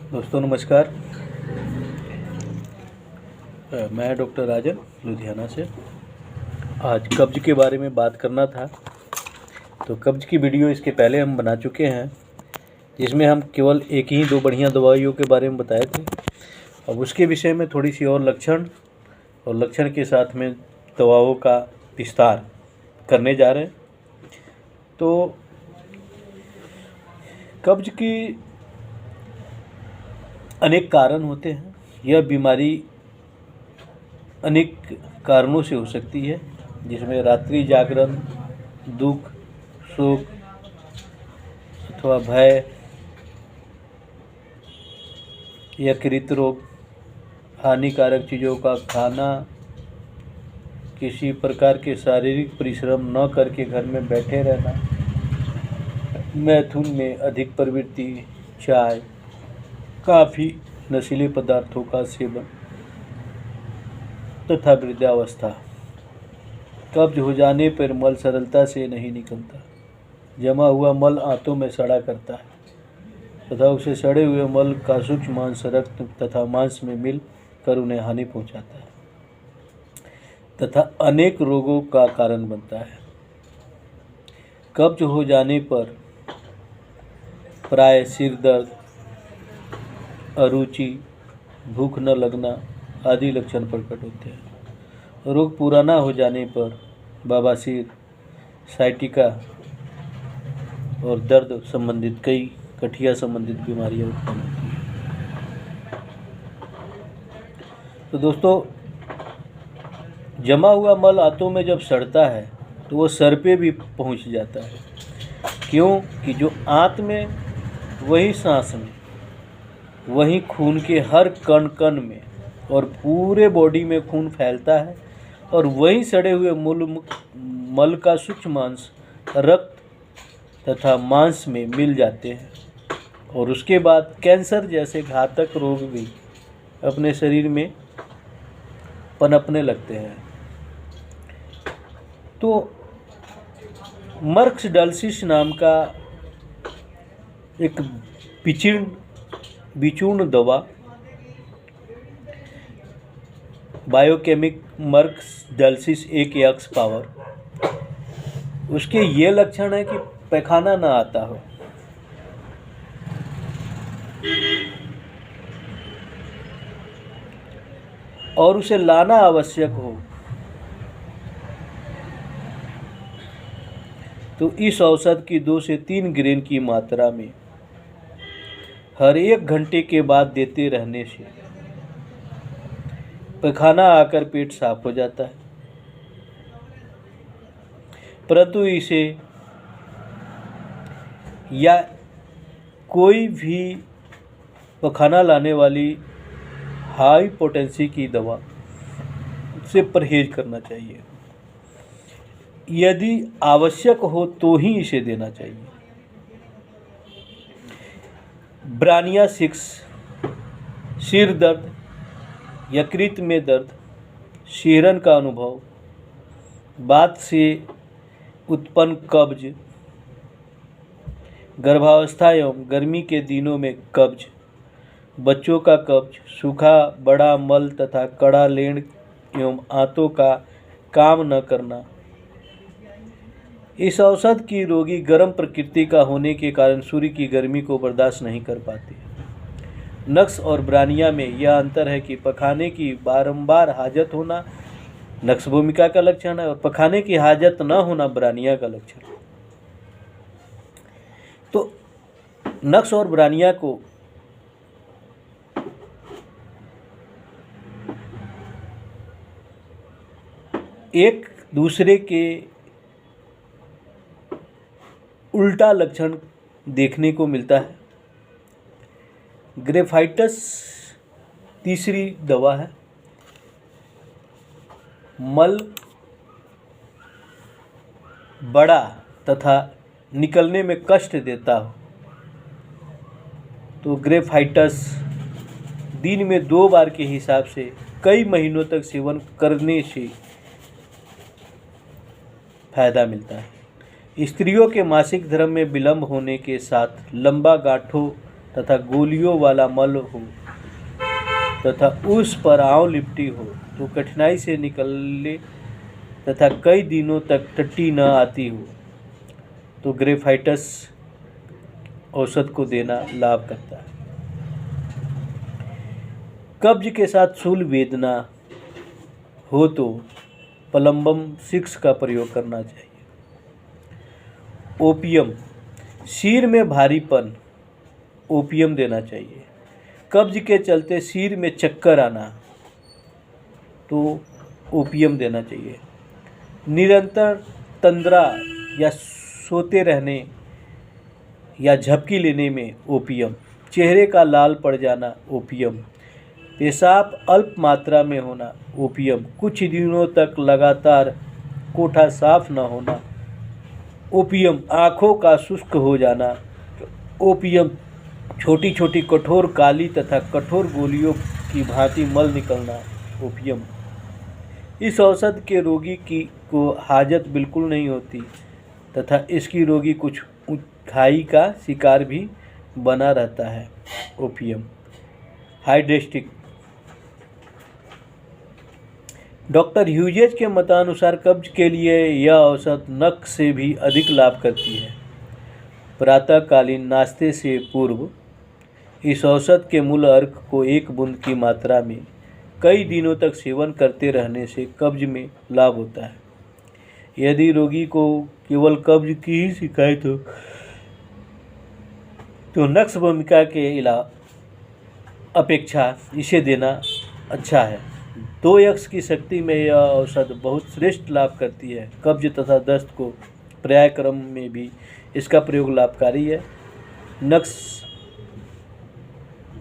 दोस्तों नमस्कार। मैं डॉक्टर राजन लुधियाना से। आज कब्ज के बारे में बात करना था। तो कब्ज की वीडियो इसके पहले हम बना चुके हैं, जिसमें हम केवल एक ही दो बढ़िया दवाइयों के बारे में बताए थे। अब उसके विषय में थोड़ी सी और लक्षण के साथ में दवाओं का विस्तार करने जा रहे हैं। तो कब्ज की अनेक कारण होते हैं। यह बीमारी अनेक कारणों से हो सकती है, जिसमें रात्रि जागरण, दुख, शोक अथवा भय, यकृत रोग, हानिकारक चीज़ों का खाना, किसी प्रकार के शारीरिक परिश्रम न करके घर में बैठे रहना, मैथुन में अधिक प्रवृत्ति, चाय, काफ़ी, नशीले पदार्थों का सेवन तथा वृद्धावस्था। कब्ज हो जाने पर मल सरलता से नहीं निकलता। जमा हुआ मल आंतों में सड़ा करता है तथा उसे सड़े हुए मल का सूक्ष्म मांस रक्त तथा मांस में मिल कर उन्हें हानि पहुंचाता है तथा अनेक रोगों का कारण बनता है। कब्ज हो जाने पर प्राय सिर दर्द, अरुचि, भूख न लगना आदि लक्षण प्रकट होते हैं। रोग पूरा न हो जाने पर बवासीर, साइटिका और दर्द संबंधित कई गठिया संबंधित बीमारियां उत्पन्न होती हैं। तो दोस्तों, जमा हुआ मल आंतों में जब सड़ता है तो वो सर पे भी पहुंच जाता है। क्यों कि जो आंत में, वही सांस में, वही खून के हर कण कण में और पूरे बॉडी में खून फैलता है और वही सड़े हुए मल का सूक्ष्म मांस रक्त तथा मांस में मिल जाते हैं और उसके बाद कैंसर जैसे घातक रोग भी अपने शरीर में पनपने लगते हैं। तो मर्क्स डल्सिस नाम का एक विचूर्ण दवा, बायोकेमिक मर्क्स डल्सिस 1x पावर, उसके ये लक्षण है कि पैखाना ना आता हो, और उसे लाना आवश्यक हो, तो इस औषध की 2 से 3 ग्रेन की मात्रा में हर 1 घंटे के बाद देते रहने से पैखाना आकर पेट साफ हो जाता है। परंतु इसे या कोई भी पैखाना लाने वाली हाई पोटेंसी की दवा से परहेज करना चाहिए। यदि आवश्यक हो तो ही इसे देना चाहिए। ब्रानिया 6, सिर दर्द, यकृत में दर्द, शीहरन का अनुभव, बात से उत्पन्न कब्ज, गर्भावस्था एवं गर्मी के दिनों में कब्ज, बच्चों का कब्ज, सूखा बड़ा मल तथा कड़ा लेड़ एवं आंतों का काम न करना। इस औषध की रोगी गर्म प्रकृति का होने के कारण सूर्य की गर्मी को बर्दाश्त नहीं कर पाते। नक्स और ब्रानिया में यह अंतर है कि पखाने की बारंबार हाजत होना नक्स भूमिका का लक्षण है और पखाने की हाजत न होना ब्रानिया का लक्षण है। तो नक्स और ब्रानिया को एक दूसरे के उल्टा लक्षण देखने को मिलता है। ग्रेफाइटस तीसरी दवा है। मल बड़ा तथा निकलने में कष्ट देता हो तो ग्रेफाइटस दिन में 2 बार के हिसाब से कई महीनों तक सेवन करने से फायदा मिलता है। स्त्रियों के मासिक धर्म में विलंब होने के साथ लंबा गांठों तथा गोलियों वाला मल हो तथा उस पर आंव लिपटी हो तो कठिनाई से निकले तथा कई दिनों तक टट्टी न आती हो तो ग्रेफाइटस औषध को देना लाभ करता है। कब्ज के साथ शूल वेदना हो तो प्लम्बम 6 का प्रयोग करना चाहिए। ओपियम, सिर में भारीपन, ओपियम देना चाहिए। कब्ज के चलते सिर में चक्कर आना तो ओपियम देना चाहिए। निरंतर तंद्रा या सोते रहने या झपकी लेने में ओपियम। चेहरे का लाल पड़ जाना ओपियम। पेशाब अल्प मात्रा में होना ओपियम। कुछ दिनों तक लगातार कोठा साफ न होना ओपियम। आँखों का शुष्क हो जाना ओपियम। छोटी छोटी कठोर काली तथा कठोर गोलियों की भांति मल निकलना ओपियम। इस औषध के रोगी को हाजत बिल्कुल नहीं होती तथा इसकी रोगी कुछ ऊंचाई का शिकार भी बना रहता है ओपियम। हाइड्रेस्टिक, डॉक्टर ह्यूजेज के मतानुसार कब्ज के लिए यह औषध नक से भी अधिक लाभ करती है। प्रातःकालीन नाश्ते से पूर्व इस औषध के मूल अर्क को 1 बूंद की मात्रा में कई दिनों तक सेवन करते रहने से कब्ज में लाभ होता है। यदि रोगी को केवल कब्ज की ही शिकायत हो तो नक्श भूमिका के अपेक्षा इसे देना अच्छा है। 2x की शक्ति में यह औषध बहुत श्रेष्ठ लाभ करती है। कब्ज तथा दस्त को पर्याय क्रम में भी इसका प्रयोग लाभकारी है। नक्श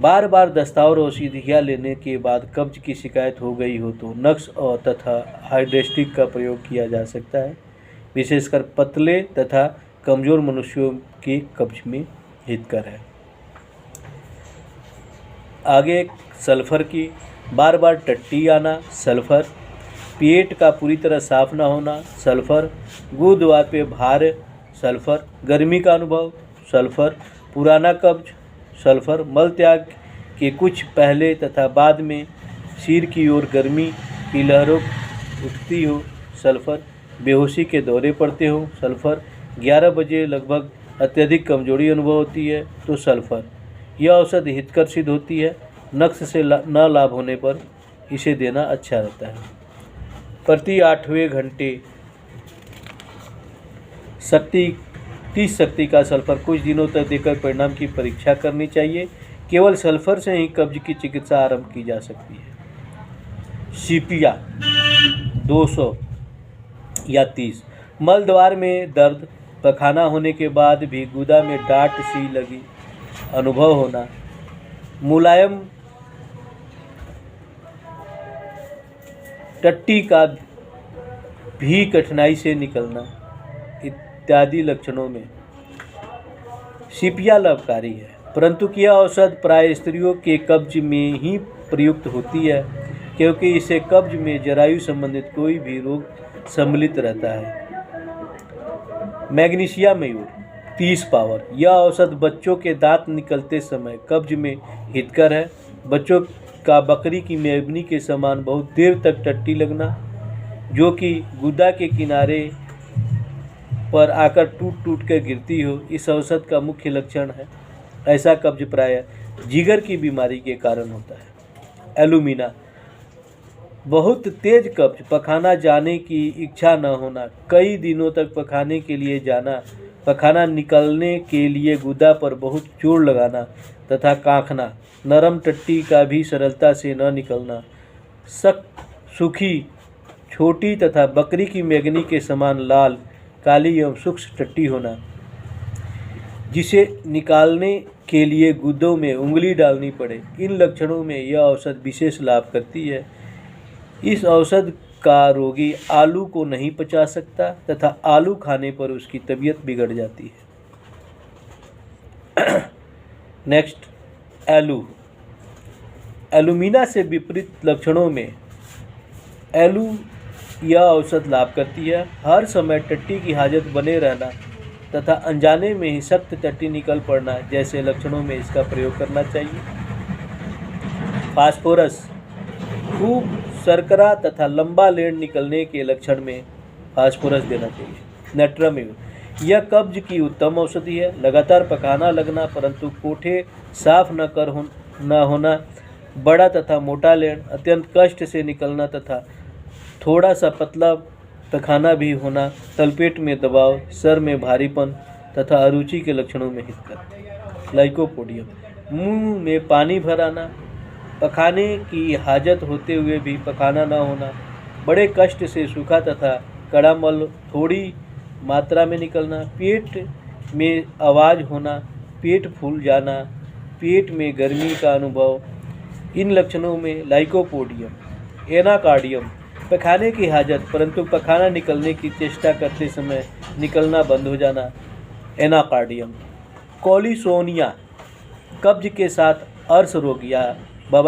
बार बार दस्ता और औषधियाँ लेने के बाद कब्ज की शिकायत हो गई हो तो नक्श और तथा हाइड्रेस्टिक का प्रयोग किया जा सकता है। विशेषकर पतले तथा कमज़ोर मनुष्यों के कब्ज में हितकर है। आगे सल्फर की, बार बार टट्टी आना सल्फर, पेट का पूरी तरह साफ न होना सल्फर, गुरुद्वार पे भार सल्फर, गर्मी का अनुभव सल्फर, पुराना कब्ज सल्फर, मल त्याग के कुछ पहले तथा बाद में सिर की ओर गर्मी की लहरों उठती हो सल्फर, बेहोशी के दौरे पड़ते हो सल्फर, 11 बजे लगभग अत्यधिक कमजोरी अनुभव होती है तो सल्फर। यह औषध हितकर सिद्ध होती है। नक्श से न लाभ होने पर इसे देना अच्छा रहता है। प्रति 8वें घंटे 30 शक्ति का सल्फर कुछ दिनों तक देकर परिणाम की परीक्षा करनी चाहिए। केवल सल्फर से ही कब्ज की चिकित्सा आरंभ की जा सकती है। सीपिया 200 या 30, मल द्वार में दर्द, पखाना होने के बाद भी गुदा में डांट सी लगी अनुभव होना, मुलायम टट्टी का भी कठिनाई से निकलना इत्यादि लक्षणों में सीपिया लाभकारी है। परंतु यह औषध प्राय स्त्रियों के कब्ज में ही प्रयुक्त होती है क्योंकि इससे कब्ज में जरायु संबंधित कोई भी रोग सम्मिलित रहता है। मैग्नीशिया मयूर 30 पावर, यह औषध बच्चों के दांत निकलते समय कब्ज में हितकर है। बच्चों का बकरी की मेमनी के समान बहुत देर तक टट्टी लगना जो कि गुदा के किनारे पर आकर टूट टूट कर गिरती हो, इस औषध का मुख्य लक्षण है। ऐसा कब्ज प्राय जिगर की बीमारी के कारण होता है। एलुमिना, बहुत तेज कब्ज, पखाना जाने की इच्छा न होना, कई दिनों तक पखाने के लिए जाना, पखाना निकलने के लिए गुदा पर बहुत जोर लगाना तथा कांखना, नरम टट्टी का भी सरलता से न निकलना, सूखी, छोटी तथा बकरी की मेगनी के समान लाल, काली एवं सूक्ष्म टट्टी होना, जिसे निकालने के लिए गुदों में उंगली डालनी पड़े। इन लक्षणों में यह औषध विशेष लाभ करती है। इस औषध का रोगी आलू को नहीं पचा सकता तथा आलू खाने पर उसकी तबीयत बिगड़ जाती है। नेक्स्ट, एलुमिना से विपरीत लक्षणों में यह औषध लाभ करती है। हर समय टट्टी की हाजत बने रहना तथा अनजाने में ही सख्त टट्टी निकल पड़ना जैसे लक्षणों में इसका प्रयोग करना चाहिए। फास्फोरस, खूब शर्करा तथा लंबा लेड निकलने के लक्षण में फास्फोरस देना चाहिए। नट्रमिल, यह कब्ज की उत्तम औषधि है। लगातार पकाना लगना परंतु कोठे साफ न होना, बड़ा तथा मोटा लेड, अत्यंत कष्ट से निकलना तथा थोड़ा सा पतला पखाना भी होना, तलपेट में दबाव, सर में भारीपन तथा अरुचि के लक्षणों में हितकर। लाइकोपोडियम, मुंह में पानी भर आना, पखाने की हाजत होते हुए भी पखाना न होना, बड़े कष्ट से सूखा तथा कड़ा मल थोड़ी मात्रा में निकलना, पेट में आवाज़ होना, पेट फूल जाना, पेट में गर्मी का अनुभव, इन लक्षणों में लाइकोपोडियम। एनाकार्डियम, पखाने की हाजत परंतु पखाना निकलने की चेष्टा करते समय निकलना बंद हो जाना, एनाकार्डियम। कॉलिसोनिया, कब्ज के साथ अर्श रोग या